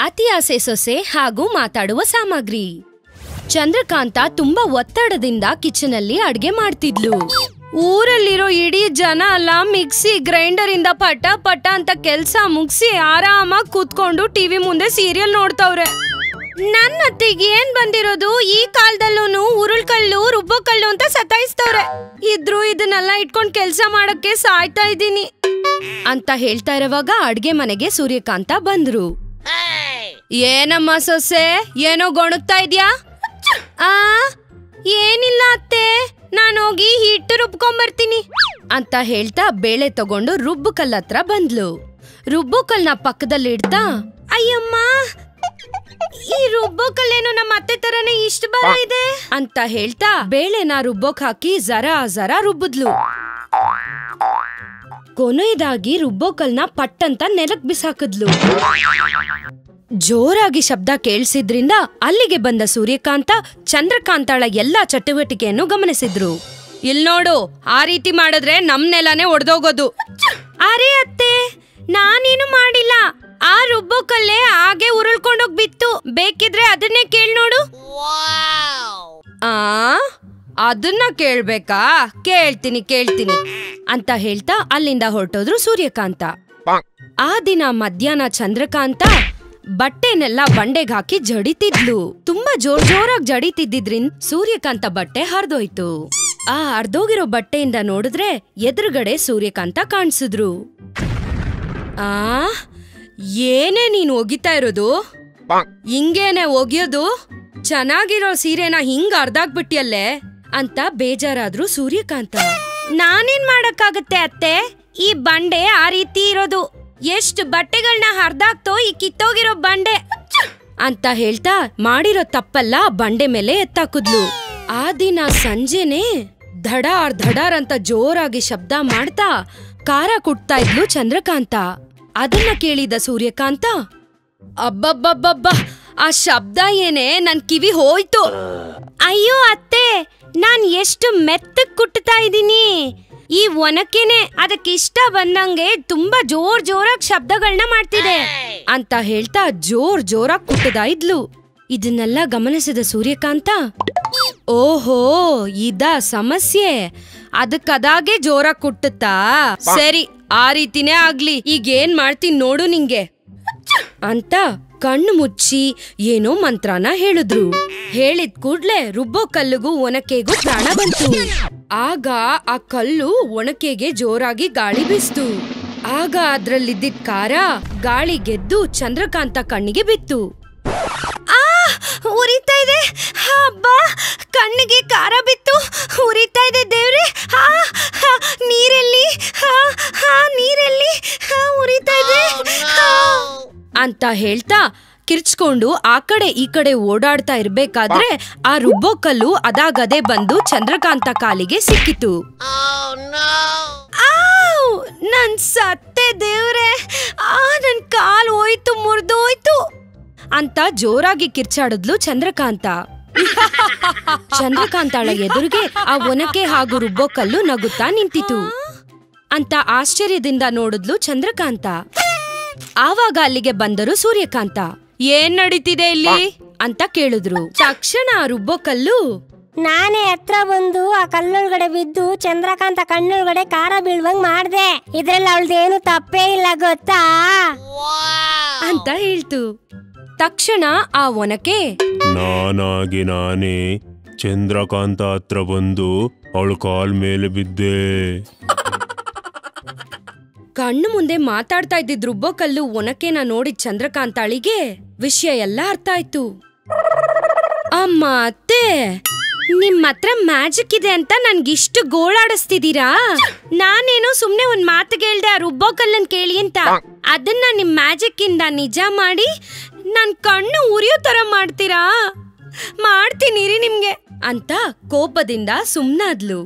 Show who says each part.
Speaker 1: ಅತಿ ಆಸೆ ಸೊಸೆ ಹಾಗೂ ಮಾತಾಡುವ ಸಾಮಗ್ರಿ. ಚಂದ್ರಕಾಂತ ತುಂಬಾ ಒತ್ತಡದಿಂದ ಕಿಚನ್ ಅಲ್ಲಿ ಅಡ್ಗೆ ಮಾಡ್ತಿದ್ಲು. ಊರಲ್ಲಿರೋ ಇಡೀ ಜನ ಅಲ್ಲ ಮಿಕ್ಸಿ ಗ್ರೈಂಡರ್ ಇಂದ ಪಟ ಪಟ ಅಂತ ಕೆಲ್ಸ ಮುಗಿಸಿ ಆರಾಮಾಗಿ ಕೂತ್ಕೊಂಡು ಟಿವಿ ಮುಂದೆ ಸೀರಿಯಲ್ ನೋಡ್ತವ್ರೆ. ನನ್ನ ಅತ್ತಿಗೆ ಏನ್ ಬಂದಿರೋದು, ಈ ಕಾಲದಲ್ಲೂ ಉರುಳ್ಕಲ್ಲು ರುಬ್ಬಕಲ್ಲು ಅಂತ ಸತಾಯಿಸ್ತವ್ರೆ. ಇದ್ರು ಇದನ್ನೆಲ್ಲ ಇಟ್ಕೊಂಡ್ ಕೆಲ್ಸ ಮಾಡಕ್ಕೆ ಸಾಯ್ತಾ ಇದ್ದೀನಿ ಅಂತ ಹೇಳ್ತಾ ಇರುವಾಗ ಅಡ್ಗೆ ಮನೆಗೆ ಸೂರ್ಯಕಾಂತ ಬಂದ್ರು. ಏನಮ್ಮ ಸೊಸೆ, ಏನೋ ಗೊಣಗ್ತಾ ಇದ್ಯಾ? ಏನಿಲ್ಲ ಅತ್ತೆ, ನಾನೋಗಿ ಹಿಟ್ಟು ರುಬ್ಕೊಂಬರ್ತೀನಿ ಅಂತ ಹೇಳ್ತಾ ಬೇಳೆ ತಗೊಂಡು ರುಬ್ಬುಕಲ್ ಹತ್ರ ಬಂದ್ಲು. ರುಬ್ಬುಕಲ್ನ ಪಕ್ಕದಲ್ಲಿ ಇಡ್ತಾ, ಅಯ್ಯಮ್ಮ ಈ ರುಬ್ಬೋಕಲ್ಲೇನು ನಮ್ಮ ಅತ್ತೆ ತರನೇ ಇಷ್ಟು ಬರ ಇದೆ ಅಂತ ಹೇಳ್ತಾ ಬೇಳೆನ ರುಬ್ಬೋಕ್ ಹಾಕಿ ಜರ ರುಬ್ಬಿದ್ಲು. ಕೊನೆಯದಾಗಿ ರುಬ್ಬೋಕಲ್ನ ಪಟ್ಟಂತ ನೆಲಕ್ ಬಿಸಾಕಿದ್ಲು. ಜೋರಾಗಿ ಶಬ್ದ ಕೇಳಿಸಿದ್ರಿಂದ ಅಲ್ಲಿಗೆ ಬಂದ ಸೂರ್ಯಕಾಂತ ಚಂದ್ರಕಾಂತಾಳ ಎಲ್ಲಾ ಚಟುವಟಿಕೆಯನ್ನು ಗಮನಿಸಿದ್ರು. ಇಲ್ ನೋಡು, ಆ ರೀತಿ ಮಾಡಿದ್ರೆ ನಮ್ ನೆಲನೇ ಒಡೆದೋಗೋದು. ಅರೆ ಅತ್ತೆ, ನಾನೇನು ಮಾಡಿಲ್ಲ, ಆ ರುಬ್ಬೋಕಲ್ಲೇ ಹಾಗೆ ಉರುಳ್ಕೊಂಡೋಗ್ ಬಿತ್ತು. ಬೇಕಿದ್ರೆ ಅದನ್ನೇ ಕೇಳ್ ನೋಡು. ಅದನ್ನ ಕೇಳ್ಬೇಕಾ? ಕೇಳ್ತೀನಿ ಅಂತ ಹೇಳ್ತಾ ಅಲ್ಲಿಂದ ಹೊರಟೋದ್ರು ಸೂರ್ಯಕಾಂತ. ಆ ದಿನ ಮಧ್ಯಾಹ್ನ ಚಂದ್ರಕಾಂತ ಬಟ್ಟೆನೆಲ್ಲ ಬಂಡೆಗೆ ಹಾಕಿ ಜಡಿತಿದ್ಲು. ತುಂಬಾ ಜೋರಾಗಿ ಜಡಿತಿದ್ದಿದ್ರಿಂದ ಸೂರ್ಯಕಾಂತ ಬಟ್ಟೆ ಹರಿದೋಯ್ತು. ಆ ಹರಿದೋಗಿರೋ ಬಟ್ಟೆಯಿಂದ ನೋಡಿದ್ರೆ ಎದುರುಗಡೆ ಸೂರ್ಯಕಾಂತ ಕಾಣಿಸಿದ್ರು. ಏನೇ ನೀನ್ ಒಗಿತಾ ಇರೋದು? ಹಿಂಗೇನೆ ಒಗಿಯೋದು? ಚೆನ್ನಾಗಿರೋ ಸೀರೆನ ಹಿಂಗ ಅರ್ಧಾಕ್ಬಿಟ್ಟಿಯಲ್ಲೇ ಅಂತ ಬೇಜಾರಾದ್ರು ಸೂರ್ಯಕಾಂತ. ನಾನೇನ್ ಮಾಡಕ್ಕಾಗತ್ತೆ ಅತ್ತೆ, ಈ ಬಂಡೆ ಆ ರೀತಿ ಇರೋದು. ಎಷ್ಟು ಬಟ್ಟೆಗಳನ್ನ ಹರ್ದಾಕ್ತೋ ಈ ಕಿತ್ತೋಗಿರೋ ಬಂಡೆ ಅಂತ ಹೇಳ್ತಾ ಮಾಡಿರೋ ತಪ್ಪಲ್ಲ ಬಂಡೆ ಮೇಲೆ ಎತ್ತಾಕುದ್ಲು. ಆ ದಿನ ಸಂಜೆನೆ ಧಡಾರ್ ಅಂತ ಜೋರಾಗಿ ಶಬ್ದ ಮಾಡ್ತಾ ಖಾರ ಕುಟ್ತಾ ಇದ್ಲು ಚಂದ್ರಕಾಂತ. ಅದನ್ನ ಕೇಳಿದ ಸೂರ್ಯಕಾಂತ, ಅಬ್ಬಬ್ಬಬ್ಬಬ್ಬ, ಆ ಶಬ್ದ ಏನೇ, ನನ್ ಕಿವಿ ಹೋಯ್ತು. ಅಯ್ಯೋ ಅತ್ತೆ, ನಾನ್ ಎಷ್ಟು ಮೆತ್ತಗ್ ಕುಟ್ತಾ ಇದ್ದೀನಿ. ಈ ಒನಕೆನೆ ಅದಕ್ಕಿಷ್ಟ ಬಂದಂಗೆ ತುಂಬಾ ಜೋರಾಗಿ ಶಬ್ದಗಳನ್ನ ಮಾಡ್ತಿದೆ ಅಂತ ಹೇಳ್ತಾ ಜೋರಾಗಿ ಕುಟ್ಟದ ಇದ್ಲು. ಇದನ್ನೆಲ್ಲ ಗಮನಿಸಿದ ಸೂರ್ಯಕಾಂತ, ಓಹೋ ಇದ ಸಮಸ್ಯೆ, ಅದಕ್ಕದಾಗೆ ಜೋರಾಗಿ ಕುಟ್ಟುತ್ತಾ? ಸರಿ, ಆ ರೀತಿನೇ ಆಗ್ಲಿ, ಈಗೇನ್ ಮಾಡ್ತೀನಿ ನೋಡು ನಿಂಗೆ ಅಂತ ಕಣ್ಣು ಮುಚ್ಚಿ ಏನೋ ಮಂತ್ರನ ಹೇಳಿದ್ರು. ಹೇಳಿದ ಕೂಡ್ಲೆ ರುಬ್ಬೋ ಕಲ್ಲಿಗೂ ಒನಕೆಗೂ ಪ್ರಾಣ ಬಂತು. ಆಗ ಆ ಕಲ್ಲು ಒನಕೆಗೆ ಜೋರಾಗಿ ಗಾಳಿ ಬೀಸ್ತು. ಆಗ ಅದ್ರಲ್ಲಿದ್ದಿದ್ ಖಾರ ಗಾಳಿ ಗೆದ್ದು ಚಂದ್ರಕಾಂತ ಕಣ್ಣಿಗೆ ಬಿತ್ತು. ಉರಿತಾ ಇದೆ, ಅಬ್ಬಾ ಕಣ್ಣಿಗೆ ಖಾರ ಬಿತ್ತು, ಉರಿತಾ ಇದೆ ದೇವ್ರೆ, ನೀರೆಲ್ಲಿ ನೀರೆಲ್ಲಿ ಉರಿತಾ ಇದೆ ಅಂತ ಹೇಳ್ತಾ ಕಿರ್ಚ್ಕೊಂಡು ಆ ಕಡೆ ಈ ಕಡೆ ಓಡಾಡ್ತಾ ಇರ್ಬೇಕಾದ್ರೆ ಆ ರುಬ್ಬೋಕಲ್ಲು ಅದಾಗದೆ ಬಂದು ಚಂದ್ರಕಾಂತ ಕಾಲಿಗೆ ಸಿಕ್ಕಿತು. ನನ್ ಸತ್ತೆ ದೇವ್ರೆ, ನನ್ ಕಾಲು ಹೋಯ್ತು, ಮುರಿದೋಯ್ತು ಅಂತ ಜೋರಾಗಿ ಕಿರ್ಚಾಡಿದ್ಲು ಚಂದ್ರಕಾಂತ. ಚಂದ್ರಕಾಂತಾಳ ಎದುರಿಗೆ ಆ ಒನಕೆ ಹಾಗೂ ರುಬ್ಬೋಕಲ್ಲು ನಗುತ್ತಾ ನಿಂತಿತು ಅಂತ ಆಶ್ಚರ್ಯದಿಂದ ನೋಡಿದ್ಲು ಚಂದ್ರಕಾಂತ. ಆವಾಗ ಅಲ್ಲಿಗೆ ಬಂದರು ಸೂರ್ಯಕಾಂತ. ಏನ್ ನಡೀತಿದೆ ಇಲ್ಲಿ ಅಂತ ಕೇಳಿದ್ರು. ತಕ್ಷಣ ರುಬ್ಬೋಕಲ್ಲು,
Speaker 2: ನಾನೇ ಹತ್ರ ಬಂದು ಆ ಕಲ್ಲೊಳಗಡೆ ಬಿದ್ದು ಚಂದ್ರಕಾಂತ ಕಣ್ಣೊಳಗಡೆ ಖಾರ ಬೀಳ್ವಂಗ್ ಮಾಡ್ದೆ. ಇದ್ರಲ್ಲಿ ಅವಳದೇನು ತಪ್ಪೇ ಇಲ್ಲ ಗೊತ್ತಾ
Speaker 1: ಅಂತ ಹೇಳ್ತು. ತಕ್ಷಣ ಆ ಒನಕೆ,
Speaker 3: ನಾನಾಗಿ ನಾನೇ ಚಂದ್ರಕಾಂತ ಹತ್ರ ಬಂದು ಅವಳು ಕಾಲ್ ಮೇಲೆ ಬಿದ್ದೆ.
Speaker 1: ಕಣ್ಣು ಮುಂದೆ ಮಾತಾಡ್ತಾ ಇದ್ದಿದ್ ರುಬ್ಬೋಕಲ್ಲು ಒನಕೆನ ನೋಡಿ ಚಂದ್ರಕಾಂತಾಳಿಗೆ ವಿಷಯ ಎಲ್ಲ ಅರ್ಥ ಆಯ್ತು. ಅಮ್ಮ ಅತ್ತೆ, ನಿಮ್ ಹತ್ರ ಮ್ಯಾಜಿಕ್ ಇದೆ ಅಂತ ನನ್ಗಿಷ್ಟು ಗೋಳಾಡಿಸ್ತಿದೀರಾ? ನಾನೇನೋ ಸುಮ್ನೆ ಒಂದ್ ಮಾತು ಹೇಳ್ದೆ ಆ ರುಬ್ಬೋಕಲ್ಲನ್ ಕೇಳಿ ಅಂತ. ಅದನ್ನ ನಿಮ್ ಮ್ಯಾಜಿಕ್ ಇಂದ ನಿಜ ಮಾಡಿ ನನ್ ಕಣ್ಣು ಉರಿಯೋ ತರ ಮಾಡ್ತೀರಾ? ಮಾಡ್ತೀನಿ ನಿಮ್ಗೆ ಅಂತ ಕೋಪದಿಂದ ಸುಮ್ನಾದ್ಲು.